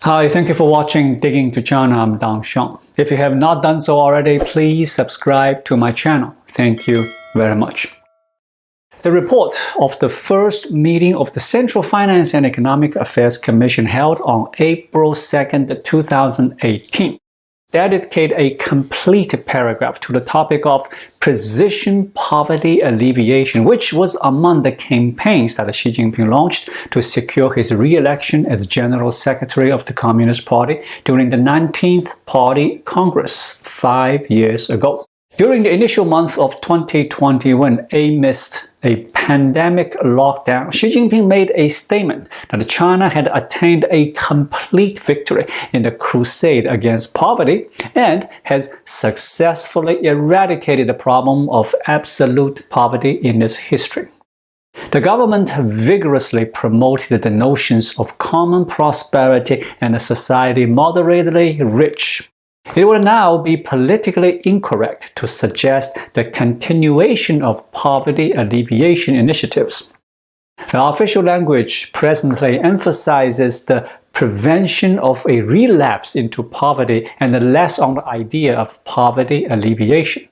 Hi, thank you for watching Digging to China. I'm Dang Xiang. If you have not done so already, please subscribe to my channel. Thank you very much. The report of the first meeting of the Central Finance and Economic Affairs Commission held on April 2nd, 2018 dedicate a complete paragraph to the topic of precision poverty alleviation, which was among the campaigns that Xi Jinping launched to secure his re-election as General Secretary of the Communist Party during the 19th Party Congress 5 years ago. During the initial month of 2021, amidst a pandemic lockdown, Xi Jinping made a statement that China had attained a complete victory in the crusade against poverty and has successfully eradicated the problem of absolute poverty in its history. The government vigorously promoted the notions of common prosperity and a society moderately rich. It would now be politically incorrect to suggest the continuation of poverty alleviation initiatives. The official language presently emphasizes the prevention of a relapse into poverty and less on the idea of poverty alleviation.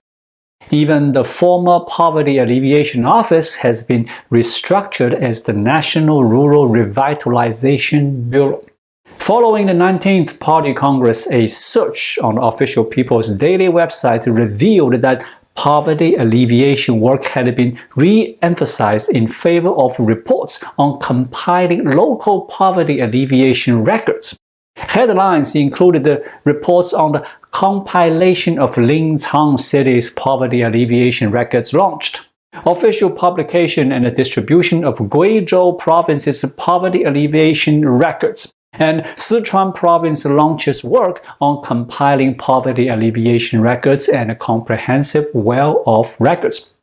Even the former Poverty Alleviation Office has been restructured as the National Rural Revitalization Bureau. Following the 19th Party Congress, a search on the official People's Daily website revealed that poverty alleviation work had been re-emphasized in favor of reports on compiling local poverty alleviation records. Headlines included the reports on the compilation of Linchang City's poverty alleviation records launched, official publication and distribution of Guizhou Province's poverty alleviation records, and Sichuan Province launches work on compiling poverty alleviation records and a comprehensive well of records.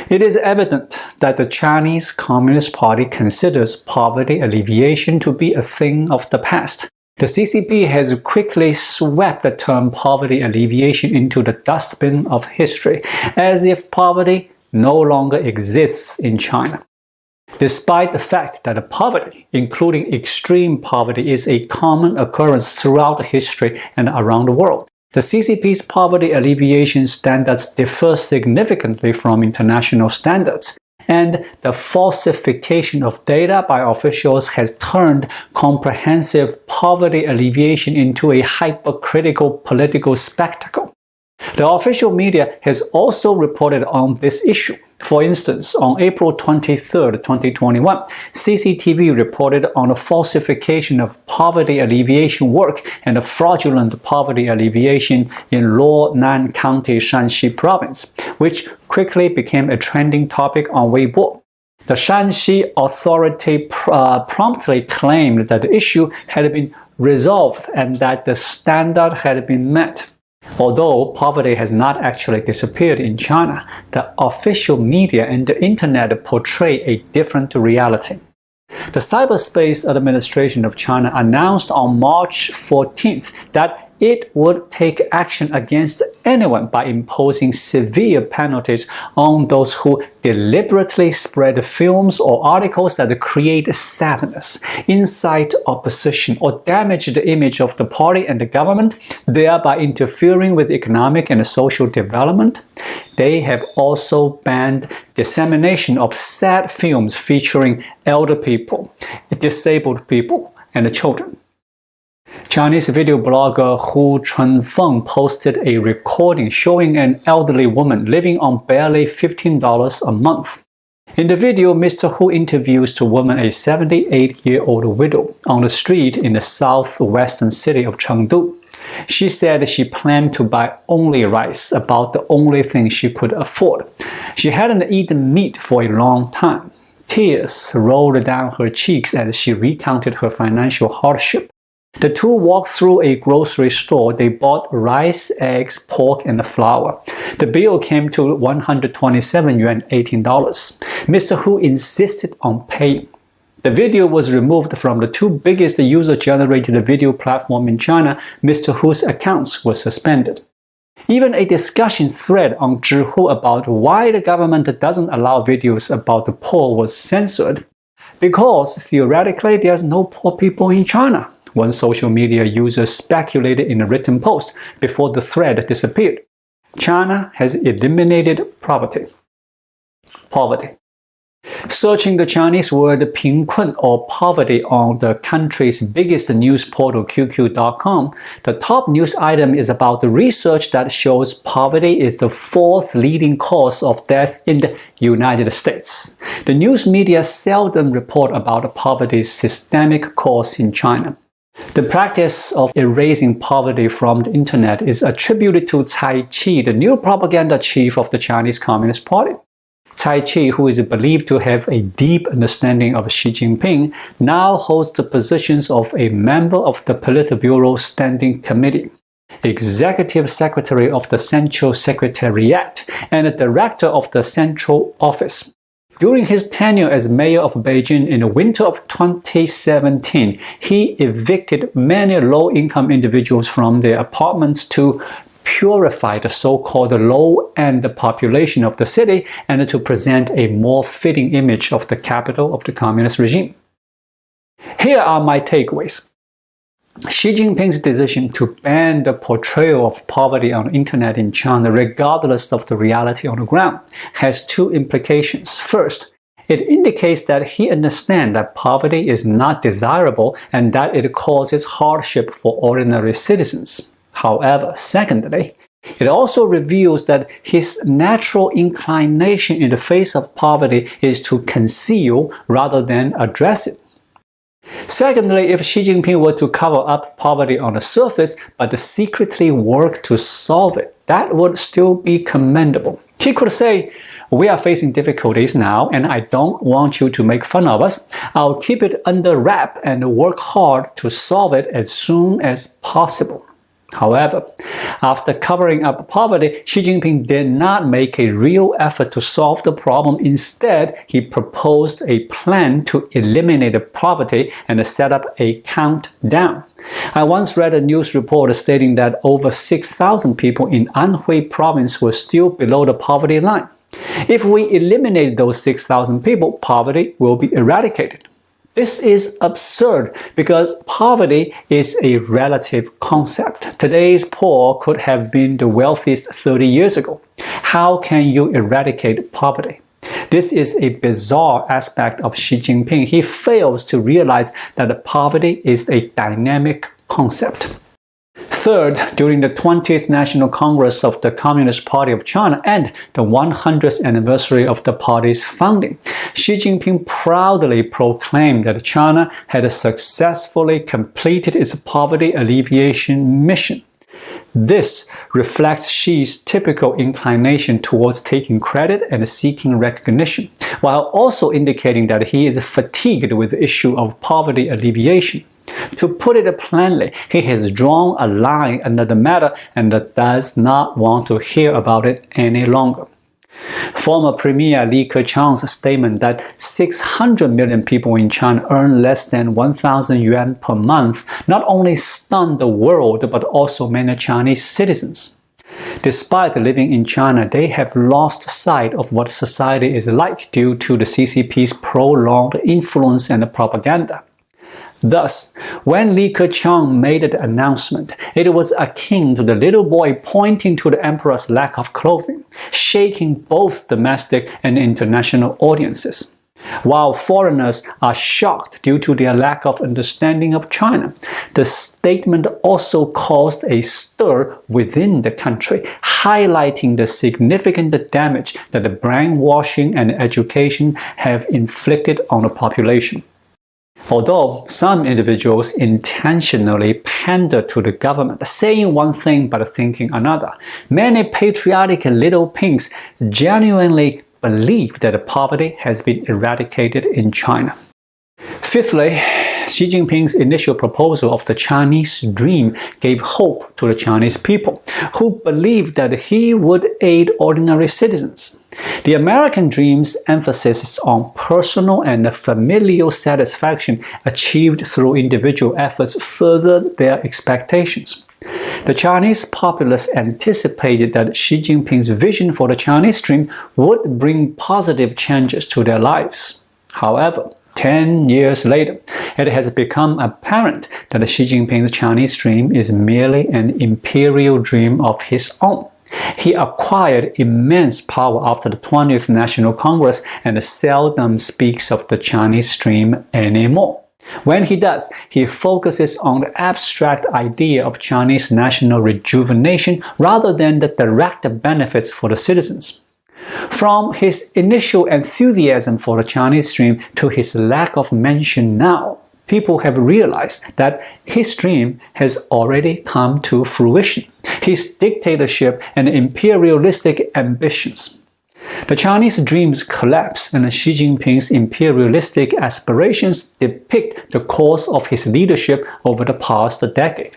It is evident that the Chinese Communist Party considers poverty alleviation to be a thing of the past. The CCP has quickly swept the term poverty alleviation into the dustbin of history, as if poverty no longer exists in China. Despite the fact that poverty, including extreme poverty, is a common occurrence throughout history and around the world, the CCP's poverty alleviation standards differ significantly from international standards, and the falsification of data by officials has turned comprehensive poverty alleviation into a hypercritical political spectacle. The official media has also reported on this issue. For instance, on April 23, 2021, CCTV reported on the falsification of poverty alleviation work and the fraudulent poverty alleviation in Luonan County, Shanxi Province, which quickly became a trending topic on Weibo. The Shanxi authority promptly claimed that the issue had been resolved and that the standard had been met. Although poverty has not actually disappeared in China, the official media and the internet portray a different reality. The Cyberspace Administration of China announced on March 14th that it would take action against anyone by imposing severe penalties on those who deliberately spread films or articles that create sadness, incite opposition, or damage the image of the party and the government, thereby interfering with economic and social development. They have also banned dissemination of sad films featuring elder people, disabled people, and children. Chinese video blogger Hu Chunfeng posted a recording showing an elderly woman living on barely $15 a month. In the video, Mr. Hu interviews the woman, a 78-year-old widow, on the street in the southwestern city of Chengdu. She said she planned to buy only rice, about the only thing she could afford. She hadn't eaten meat for a long time. Tears rolled down her cheeks as she recounted her financial hardship. The two walked through a grocery store. They bought rice, eggs, pork, and flour. The bill came to 127 yuan, $18. Mr. Hu insisted on paying. The video was removed from the two biggest user-generated video platforms in China. Mr. Hu's accounts were suspended. Even a discussion thread on Zhihu about why the government doesn't allow videos about the poor was censored, because theoretically there's no poor people in China. one social media user speculated in a written post before the thread disappeared. China has eliminated poverty. Searching the Chinese word 贫困 or poverty on the country's biggest news portal QQ.com, the top news item is about the research that shows poverty is the fourth leading cause of death in the United States. The news media seldom report about poverty's systemic cause in China. The practice of erasing poverty from the internet is attributed to Cai Qi, the new propaganda chief of the Chinese Communist Party. Cai Qi, who is believed to have a deep understanding of Xi Jinping, now holds the positions of a member of the Politburo Standing Committee, Executive Secretary of the Central Secretariat, and a Director of the Central Office. During his tenure as mayor of Beijing in the winter of 2017, he evicted many low-income individuals from their apartments to purify the so-called low-end population of the city and to present a more fitting image of the capital of the communist regime. Here are my takeaways. Xi Jinping's decision to ban the portrayal of poverty on the internet in China, regardless of the reality on the ground, has two implications. First, it indicates that he understands that poverty is not desirable and that it causes hardship for ordinary citizens. However, secondly, it also reveals that his natural inclination in the face of poverty is to conceal rather than address it. Secondly, if Xi Jinping were to cover up poverty on the surface but secretly work to solve it, that would still be commendable. He could say, "We are facing difficulties now and I don't want you to make fun of us. I'll keep it under wrap and work hard to solve it as soon as possible." However, after covering up poverty, Xi Jinping did not make a real effort to solve the problem. Instead, he proposed a plan to eliminate poverty and set up a countdown. I once read a news report stating that over 6,000 people in Anhui province were still below the poverty line. If we eliminate those 6,000 people, poverty will be eradicated. This is absurd because poverty is a relative concept. Today's poor could have been the wealthiest 30 years ago. How can you eradicate poverty? This is a bizarre aspect of Xi Jinping. He fails to realize that poverty is a dynamic concept. Third, during the 20th National Congress of the Communist Party of China and the 100th anniversary of the party's founding, Xi Jinping proudly proclaimed that China had successfully completed its poverty alleviation mission. This reflects Xi's typical inclination towards taking credit and seeking recognition, while also indicating that he is fatigued with the issue of poverty alleviation. To put it plainly, he has drawn a line under the matter and does not want to hear about it any longer. Former Premier Li Keqiang's statement that 600 million people in China earn less than 1,000 yuan per month not only stunned the world but also many Chinese citizens. Despite living in China, they have lost sight of what society is like due to the CCP's prolonged influence and propaganda. Thus, when Li Keqiang made the announcement, it was akin to the little boy pointing to the emperor's lack of clothing, shaking both domestic and international audiences. While foreigners are shocked due to their lack of understanding of China, the statement also caused a stir within the country, highlighting the significant damage that the brainwashing and education have inflicted on the population. Although some individuals intentionally pander to the government, saying one thing but thinking another, many patriotic little pinks genuinely believe that poverty has been eradicated in China. Fifthly, Xi Jinping's initial proposal of the Chinese dream gave hope to the Chinese people, who believed that he would aid ordinary citizens. The American dream's emphasis is on personal and familial satisfaction achieved through individual efforts furthered their expectations. The Chinese populace anticipated that Xi Jinping's vision for the Chinese dream would bring positive changes to their lives. However, 10 years later, it has become apparent that Xi Jinping's Chinese dream is merely an imperial dream of his own. He acquired immense power after the 20th National Congress and seldom speaks of the Chinese dream anymore. When he does, he focuses on the abstract idea of Chinese national rejuvenation rather than the direct benefits for the citizens. From his initial enthusiasm for the Chinese dream to his lack of mention now, people have realized that his dream has already come to fruition. His dictatorship and imperialistic ambitions. The Chinese dream's collapse and Xi Jinping's imperialistic aspirations depict the course of his leadership over the past decade.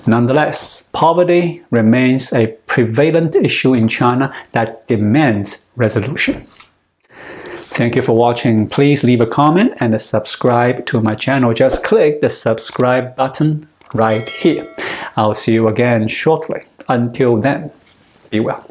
Nonetheless, poverty remains a prevalent issue in China that demands resolution. Thank you for watching. Please leave a comment and subscribe to my channel. Just click the subscribe button right here. I'll see you again shortly. Until then, be well.